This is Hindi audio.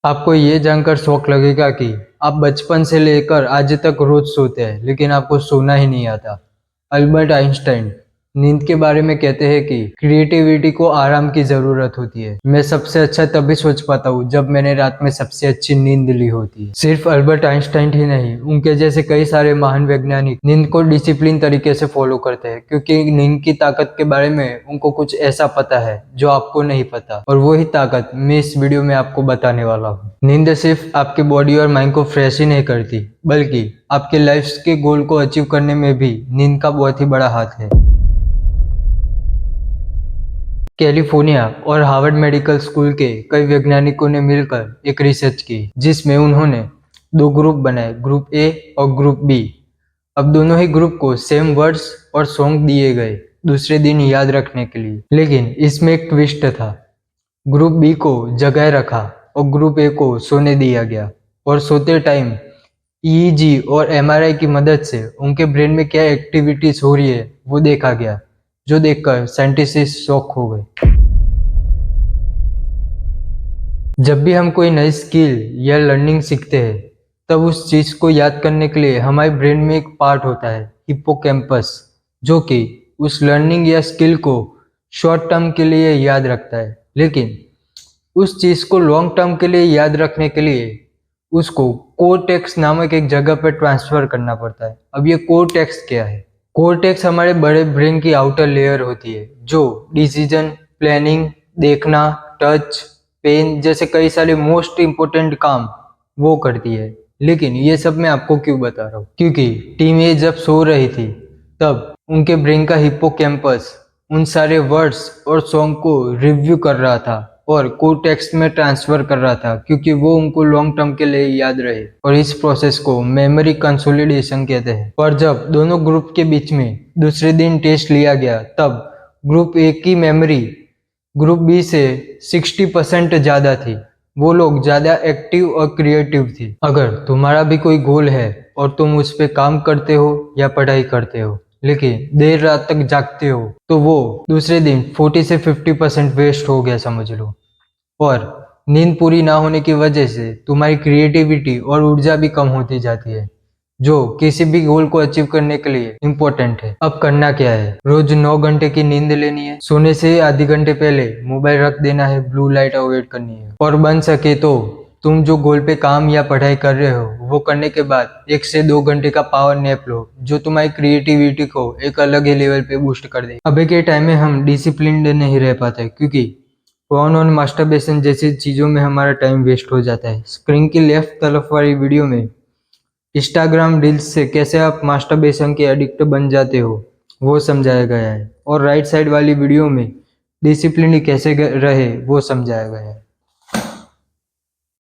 आपको ये जानकर शौक लगेगा कि आप बचपन से लेकर आज तक रोज सोते हैं लेकिन आपको सोना ही नहीं आता। अल्बर्ट आइंस्टाइन नींद के बारे में कहते हैं कि क्रिएटिविटी को आराम की जरूरत होती है। मैं सबसे अच्छा तभी सोच पाता हूँ जब मैंने रात में सबसे अच्छी नींद ली होती है। सिर्फ अल्बर्ट आइंस्टाइन ही नहीं, उनके जैसे कई सारे महान वैज्ञानिक नींद को डिसिप्लिन तरीके से फॉलो करते हैं, क्योंकि नींद की ताकत के बारे में उनको कुछ ऐसा पता है जो आपको नहीं पता, और वही ताकत मैं इस वीडियो में आपको बताने वाला हूँ। नींद सिर्फ आपके बॉडी और माइंड को फ्रेश ही नहीं करती, बल्कि आपके लाइफ के गोल को अचीव करने में भी नींद का बहुत ही बड़ा हाथ है। कैलिफोर्निया और हार्वर्ड मेडिकल स्कूल के कई वैज्ञानिकों ने मिलकर एक रिसर्च की, जिसमें उन्होंने दो ग्रुप बनाए, ग्रुप ए और ग्रुप बी। अब दोनों ही ग्रुप को सेम वर्ड्स और सॉन्ग दिए गए दूसरे दिन याद रखने के लिए, लेकिन इसमें एक ट्विस्ट था। ग्रुप बी को जगाए रखा और ग्रुप ए को सोने दिया गया, और सोते टाइम ईईजी और एमआरआई की मदद से उनके ब्रेन में क्या एक्टिविटीज हो रही है वो देखा गया, जो देखकर साइंटिस्ट शॉक हो गए। जब भी हम कोई नई स्किल या लर्निंग सीखते हैं, तब उस चीज को याद करने के लिए हमारे ब्रेन में एक पार्ट होता है, हिप्पोकैम्पस, जो कि उस लर्निंग या स्किल को शॉर्ट टर्म के लिए याद रखता है, लेकिन उस चीज को लॉन्ग टर्म के लिए याद रखने के लिए उसको कोर्टेक्स नामक एक जगह पर ट्रांसफर करना पड़ता है। अब ये कोर्टेक्स क्या है? कोर्टेक्स हमारे बड़े ब्रेन की आउटर लेयर होती है, जो डिसीजन, प्लानिंग, देखना, टच, पेन जैसे कई सारे मोस्ट इम्पोर्टेंट काम वो करती है। लेकिन ये सब मैं आपको क्यों बता रहा हूँ? क्योंकि टीम ए जब सो रही थी, तब उनके ब्रेन का हिप्पोकैम्पस उन सारे वर्ड्स और सॉन्ग को रिव्यू कर रहा था और कोर्टेक्स में ट्रांसफर कर रहा था, क्योंकि वो उनको लॉन्ग टर्म के लिए याद रहे, और इस प्रोसेस को मेमोरी कंसोलिडेशन कहते हैं। पर जब दोनों ग्रुप के बीच में दूसरे दिन टेस्ट लिया गया, तब ग्रुप ए की मेमोरी ग्रुप बी से 60% ज्यादा थी। वो लोग ज्यादा एक्टिव और क्रिएटिव थे। अगर तुम्हारा भी कोई गोल है और तुम उस पर काम करते हो या पढ़ाई करते हो, लेकिन देर रात तक जागते हो, तो वो दूसरे दिन 40 से 50% वेस्ट हो गया समझ लो। और नींद पूरी ना होने की वजह से तुम्हारी क्रिएटिविटी और ऊर्जा भी कम होती जाती है, जो किसी भी गोल को अचीव करने के लिए इम्पोर्टेंट है। अब करना क्या है? रोज 9 घंटे की नींद लेनी है। सोने से आधे घंटे पहले मोबाइल रख देना है, ब्लू लाइट अवॉइड करनी है, और बन सके तो तुम जो गोल पे काम या पढ़ाई कर रहे हो वो करने के बाद 1 से 2 घंटे का पावर नैप लो, जो तुम्हारी क्रिएटिविटी को एक अलग ही लेवल पे बूस्ट कर दे। अभी के टाइम में हम डिसिप्लिन्ड नहीं रह पाते, क्योंकि फोन और मास्टरबेशन जैसी चीजों में हमारा टाइम वेस्ट हो जाता है। स्क्रीन की लेफ्ट तरफ वाली वीडियो में इंस्टाग्राम रील्स से कैसे आप मास्टरबेशन के एडिक्ट बन जाते हो वो समझाया गया है, और राइट साइड वाली वीडियो में डिसिप्लिन कैसे रहे वो समझाया गया है।